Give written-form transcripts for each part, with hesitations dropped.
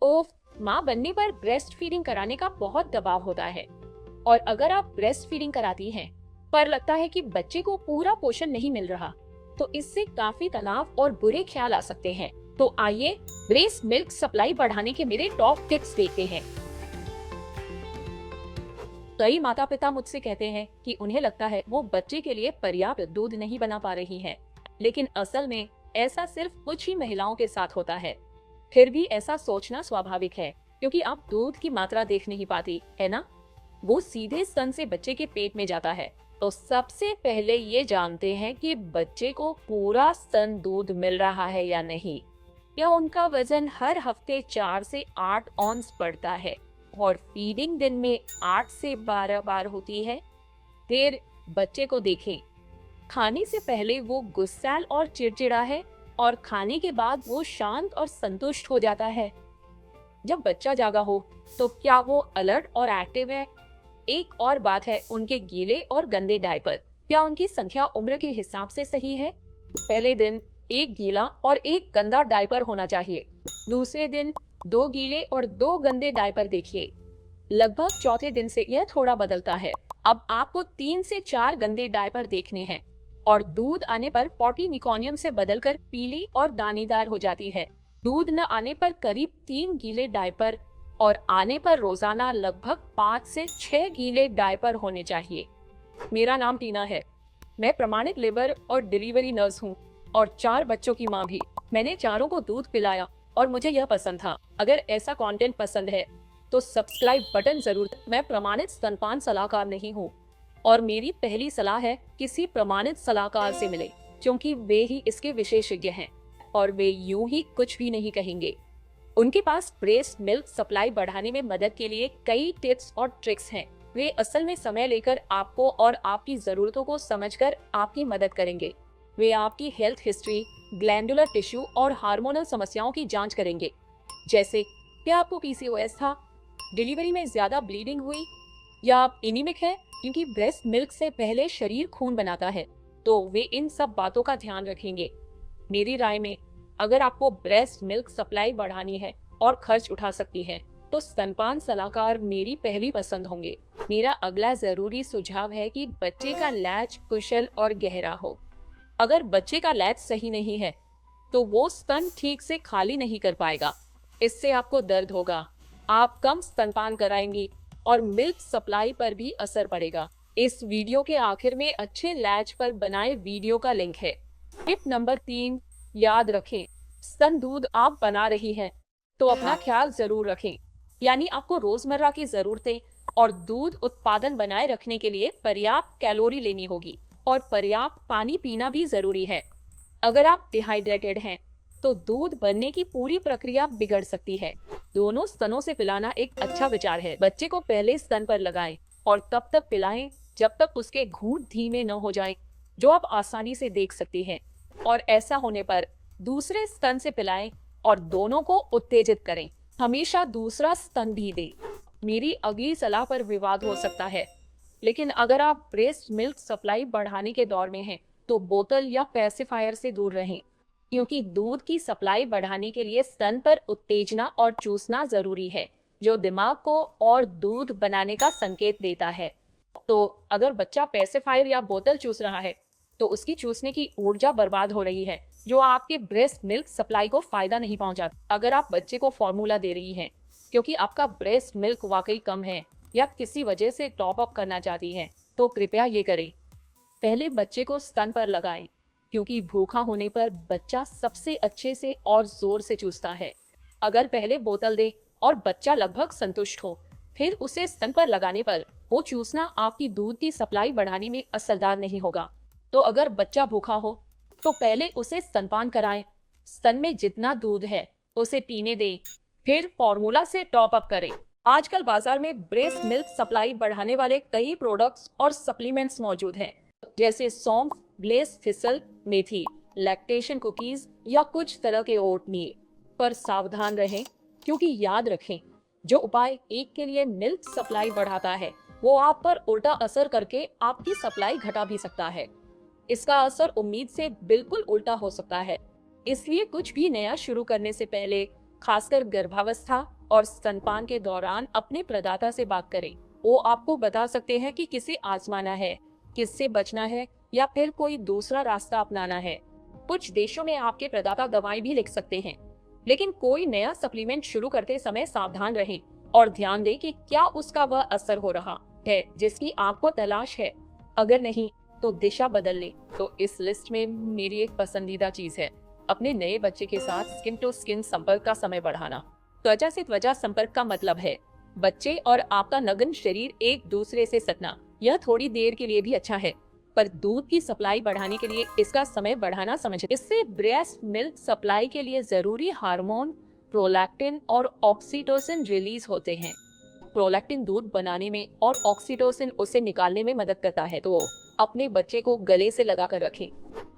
ओफ, माँ बनने पर ब्रेस्ट फीडिंग कराने का बहुत दबाव होता है। और अगर आप ब्रेस्ट फीडिंग कराती हैं पर लगता है कि बच्चे को पूरा पोषण नहीं मिल रहा, तो इससे काफी तनाव और बुरे ख्याल आ सकते हैं। तो आइए ब्रेस्ट मिल्क सप्लाई बढ़ाने के मेरे टॉप टिप्स देखते हैं। कई माता पिता मुझसे कहते हैं कि उन्हें लगता है वो बच्चे के लिए पर्याप्त दूध नहीं बना पा रही हैं, लेकिन असल में ऐसा सिर्फ कुछ ही महिलाओं के साथ होता है। फिर भी ऐसा सोचना स्वाभाविक है, क्योंकि आप दूध की मात्रा देख नहीं पाती है ना। वो सीधे स्तन से बच्चे के पेट में जाता है। तो सबसे पहले ये जानते हैं कि बच्चे को पूरा स्तन दूध मिल रहा है या नहीं। या उनका वजन हर हफ्ते 4 से 8 औंस बढ़ता है और फीडिंग दिन में 8 से 12 बार होती है। फिर बच्चे को देखें, खाने से पहले वो गुस्सैल और चिड़चिड़ा है और खाने के बाद वो शांत और संतुष्ट हो जाता है। जब बच्चा जागा हो तो क्या वो अलर्ट और एक्टिव है। एक और बात है उनके गीले और गंदे डायपर, क्या उनकी संख्या उम्र के हिसाब से सही है। पहले दिन एक गीला और एक गंदा डायपर होना चाहिए। दूसरे दिन 2 गीले और 2 गंदे डायपर देखिए। लगभग चौथे दिन से यह थोड़ा बदलता है। अब आपको 3 से 4 गंदे डायपर देखने हैं और दूध आने पर पॉटी निकोनियम से बदलकर पीली और दानेदार हो जाती है। दूध न आने पर करीब 3 गीले डायपर और आने पर रोजाना लगभग 5 से 6 गीले डायपर होने चाहिए। मेरा नाम टीना है। मैं प्रमाणित लेबर और डिलीवरी नर्स हूँ और 4 बच्चों की माँ भी। मैंने चारों को दूध पिलाया और मुझे यह पसंद था। अगर ऐसा कंटेंट पसंद है तो सब्सक्राइब बटन जरूर। मैं प्रमाणित स्तनपान सलाहकार नहीं हूँ और मेरी पहली सलाह है किसी प्रमाणित सलाहकार से मिले, क्योंकि वे ही इसके विशेषज्ञ हैं और वे यूं ही कुछ भी नहीं कहेंगे। उनके पास ब्रेस्ट मिल्क सप्लाई बढ़ाने में मदद के लिए कई टिप्स और ट्रिक्स हैं। वे असल में समय लेकर आपको और आपकी जरूरतों को समझकर आपकी मदद करेंगे। वे आपकी हेल्थ हिस्ट्री, ग्लैंडुलर टिश्यू और हार्मोनल समस्याओं की जांच करेंगे, जैसे क्या आपको पीसीओएस था, डिलीवरी में ज्यादा ब्लीडिंग हुई, या आप एनीमिक है, क्योंकि ब्रेस्ट मिल्क से पहले शरीर खून बनाता है। तो वे इन सब बातों का ध्यान रखेंगे। मेरी राय में अगर आपको ब्रेस्ट मिल्क सप्लाई बढ़ानी है और खर्च उठा सकती है, तो स्तनपान सलाहकार मेरी पहली पसंद होंगे। मेरा अगला जरूरी सुझाव है कि बच्चे का लैच कुशल और गहरा हो। अगर बच्चे का लैच सही नहीं है तो वो स्तन ठीक से खाली नहीं कर पाएगा। इससे आपको दर्द होगा, आप कम स्तनपान कराएंगी और मिल्क सप्लाई पर भी असर पड़ेगा। इस वीडियो के आखिर में अच्छे लैच पर बनाए वीडियो का लिंक है। टिप नंबर 3, याद रखें, स्तन दूध आप बना रही हैं तो अपना ख्याल जरूर रखें। यानी आपको रोजमर्रा की जरूरतें और दूध उत्पादन बनाए रखने के लिए पर्याप्त कैलोरी लेनी होगी और पर्याप्त पानी पीना भी जरूरी है। अगर आप डिहाइड्रेटेड हैं तो दूध बनने की पूरी प्रक्रिया बिगड़ सकती है। दोनों स्तनों से पिलाना एक अच्छा विचार है। बच्चे को पहले स्तन पर लगाएं और तब तक पिलाएं जब तक उसके घूंट धीमे न हो जाएं, जो आप आसानी से देख सकती हैं। और ऐसा होने पर दूसरे स्तन से पिलाएं और दोनों को उत्तेजित करें। हमेशा दूसरा स्तन भी दें। मेरी अगली सलाह पर विवाद हो सकता है, लेकिन अगर आप ब्रेस्ट मिल्क सप्लाई बढ़ाने के दौर में हैं तो बोतल या पैसिफायर से दूर रहें, क्योंकि दूध की सप्लाई बढ़ाने के लिए स्तन पर उत्तेजना और चूसना जरूरी है, जो दिमाग को और दूध बनाने का संकेत देता है। तो अगर बच्चा पैसिफायर या बोतल चूस रहा है तो उसकी चूसने की ऊर्जा बर्बाद हो रही है, जो आपके ब्रेस्ट मिल्क सप्लाई को फायदा नहीं पहुंचाता। अगर आप बच्चे को फॉर्मूला दे रही हैं क्योंकि आपका ब्रेस्ट मिल्क वाकई कम है या किसी वजह से टॉप अप करना चाहती हैं, तो कृपया ये करें, पहले बच्चे को स्तन पर लगाएं, क्योंकि भूखा होने पर बच्चा सबसे अच्छे से और जोर से चूसता है। अगर पहले बोतल दे और बच्चा लगभग संतुष्ट हो, फिर उसे स्तन पर लगाने पर वो चूसना आपकी दूध की सप्लाई बढ़ाने में असरदार नहीं होगा। तो अगर बच्चा भूखा हो तो पहले उसे स्तनपान कराएं। स्तन में जितना दूध है उसे पीने दें, फिर फॉर्मूला से टॉप अप करें। आजकल बाजार में ब्रेस्ट मिल्क सप्लाई बढ़ाने वाले कई प्रोडक्ट्स और सप्लीमेंट्स मौजूद हैं, जैसे सौंफ, ब्लेस थिसल, मेथी, लैक्टेशन कुकीज या कुछ तरह के ओटमील। पर सावधान रहें, क्योंकि याद रखें, जो उपाय एक के लिए मिल्क सप्लाई बढ़ाता है वो आप पर उल्टा असर करके आपकी सप्लाई घटा भी सकता है। इसका असर उम्मीद से बिल्कुल उल्टा हो सकता है। इसलिए कुछ भी नया शुरू करने से पहले खासकर गर्भावस्था और स्तनपान के दौरान अपने प्रदाता से बात करें। वो आपको बता सकते हैं कि किसे आजमाना है, किससे बचना है या फिर कोई दूसरा रास्ता अपनाना है। कुछ देशों में आपके प्रदाता दवाएं भी लिख सकते हैं, लेकिन कोई नया सप्लीमेंट शुरू करते समय सावधान रहें और ध्यान दें कि क्या उसका वह असर हो रहा है जिसकी आपको तलाश है। अगर नहीं तो दिशा बदल लें। तो इस लिस्ट में मेरी एक पसंदीदा चीज है अपने नए बच्चे के साथ स्किन टू स्किन संपर्क का समय बढ़ाना। त्वचा से त्वचा संपर्क का मतलब है बच्चे और आपका नग्न शरीर एक दूसरे से सटना। यह थोड़ी देर के लिए भी अच्छा है, पर दूध की सप्लाई बढ़ाने के लिए इसका समय बढ़ाना समझें। इससे ब्रेस्ट मिल्क सप्लाई के लिए जरूरी हार्मोन प्रोलैक्टिन और ऑक्सीटोसिन रिलीज होते हैं। प्रोलैक्टिन दूध बनाने में और ऑक्सीटोसिन उसे निकालने में मदद करता है। तो अपने बच्चे को गले से लगाकर रखें।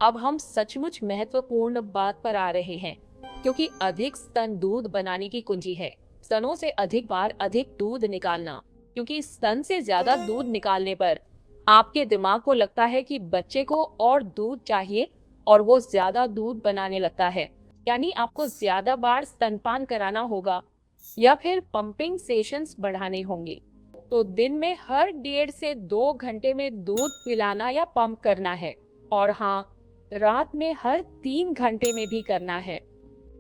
अब हम सचमुच महत्वपूर्ण बात पर आ रहे हैं, क्योंकि अधिक स्तन दूध बनाने की कुंजी है। स्तनों से अधिक बार अधिक दूध निकालना, क्योंकि स्तन से ज्यादा दूध निकालने पर आपके दिमाग को लगता है कि बच्चे को और दूध चाहिए और वो ज्यादा दूध बनाने लगता है। यानी आपको ज्यादा बार स्तनपान कराना होगा या फिर पंपिंग सेशंस बढ़ाने होंगे। तो दिन में हर 1.5 से 2 घंटे में दूध पिलाना या पंप करना है, और हाँ, रात में हर 3 घंटे में भी करना है।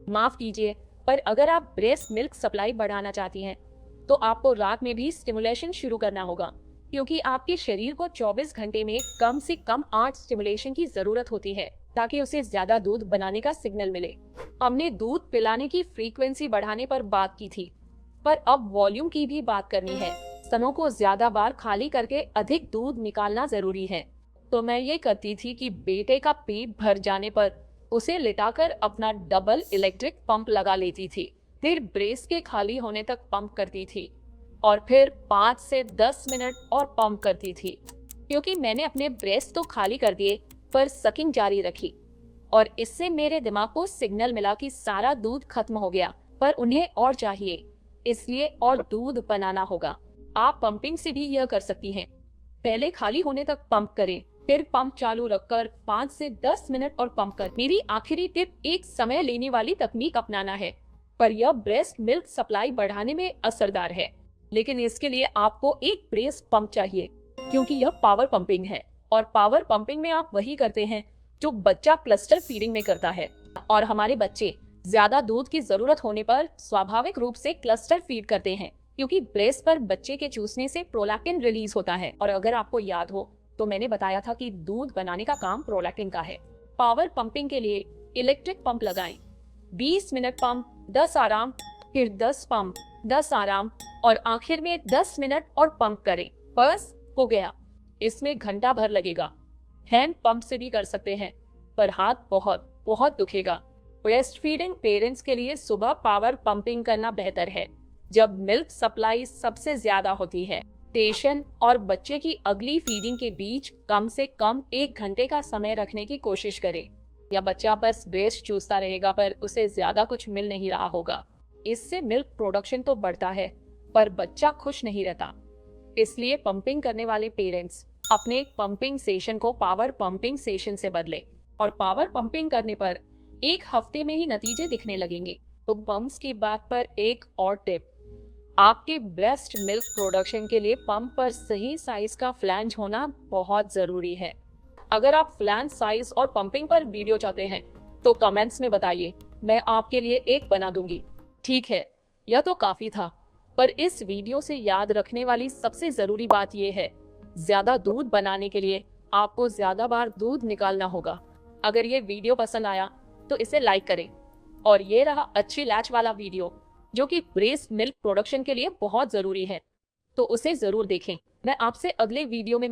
माफ कीजिए, पर अगर आप ब्रेस्ट मिल्क सप्लाई बढ़ाना चाहती हैं तो आपको रात में भी स्टिमुलेशन शुरू करना होगा, क्योंकि आपके शरीर को 24 घंटे में कम से कम 8 स्टिमुलेशन की जरूरत होती है ताकि उसे ज्यादा दूध बनाने का सिग्नल मिले। हमने दूध पिलाने की फ्रीक्वेंसी बढ़ाने पर बात की थी, पर अब वॉल्यूम की भी बात करनी है। स्तनों को ज्यादा बार खाली करके अधिक दूध निकालना जरूरी है। तो मैं ये करती थी कि बेटे का पेट भर जाने पर उसे लिटाकर अपना डबल इलेक्ट्रिक पंप लगा लेती थी, फिर ब्रेस्ट के खाली होने तक पंप करती थी और फिर 5 से 10 मिनट और पंप करती थी, क्योंकि मैंने अपने ब्रेस्ट तो खाली कर दिए पर सकिंग जारी रखी, और इससे मेरे दिमाग को सिग्नल मिला कि सारा दूध खत्म हो गया, पर उन्हें और चाहिए, इसलिए और दूध बनाना होगा। आप पंपिंग से भी यह कर सकती हैं। पहले खाली होने तक पंप करें, फिर पंप चालू रखकर 5 से 10 मिनट और पंप कर। मेरी आखिरी टिप एक समय लेने वाली तकनीक अपनाना है, पर यह ब्रेस्ट मिल्क सप्लाई बढ़ाने में असरदार है। लेकिन इसके लिए आपको एक ब्रेस्ट पंप चाहिए, क्योंकि यह पावर पंपिंग है, और पावर पंपिंग में आप वही करते हैं जो बच्चा क्लस्टर फीडिंग में करता है। और हमारे बच्चे ज्यादा दूध की जरूरत होने पर स्वाभाविक रूप से क्लस्टर फीड करते हैं, क्योंकि ब्रेस्ट पर बच्चे के चूसने से प्रोलैक्टिन रिलीज होता है। और अगर आपको याद हो तो मैंने बताया था कि दूध बनाने का काम प्रोलैक्टिन का है। पावर पंपिंग के लिए इलेक्ट्रिक पंप लगाएं। 20 मिनट पंप, 10 आराम, फिर 10 पंप, 10 आराम, और आखिर में 10 मिनट और पंप करें। बस हो गया। इसमें घंटा भर लगेगा। हैंड पंप से भी कर सकते हैं, पर हाथ बहुत बहुत दुखेगा। ब्रेस्ट फीडिंग पेरेंट्स के लिए सुबह पावर पंपिंग करना बेहतर है, जब मिल्क सप्लाई सबसे ज्यादा होती है। स्टेशन और बच्चे की अगली फीडिंग के बीच कम से कम 1 घंटे का समय रखने की कोशिश करें, या बच्चा बस ब्रेस्ट चूसता रहेगा पर उसे ज्यादा कुछ मिल नहीं रहा होगा। इससे मिल्क प्रोडक्शन तो बढ़ता है, पर बच्चा खुश नहीं रहता। इसलिए पंपिंग करने वाले पेरेंट्स अपने पंपिंग सेशन को पावर पंपिंग सेशन से बदलें, और पावर पंपिंग करने पर 1 हफ्ते में ही नतीजे दिखने लगेंगे। तो पंप्स की बात पर एक और टिप, आपके ब्रेस्ट मिल्क प्रोडक्शन के लिए पंप पर सही साइज का फ्लैंज होना बहुत जरूरी है। अगर आप फ्लैंज साइज और पंपिंग पर वीडियो चाहते हैं तो कमेंट्स में बताइए, मैं आपके लिए एक बना दूंगी। ठीक है, यह तो काफी था, पर इस वीडियो से याद रखने वाली सबसे जरूरी बात यह है, ज्यादा दूध बनाने के लिए आपको ज्यादा बार दूध निकालना होगा। अगर ये वीडियो पसंद आया तो इसे लाइक करें, और ये रहा अच्छी लैच वाला वीडियो जो कि ब्रेस्ट मिल्क प्रोडक्शन के लिए बहुत जरूरी है, तो उसे जरूर देखें। मैं आपसे अगले वीडियो में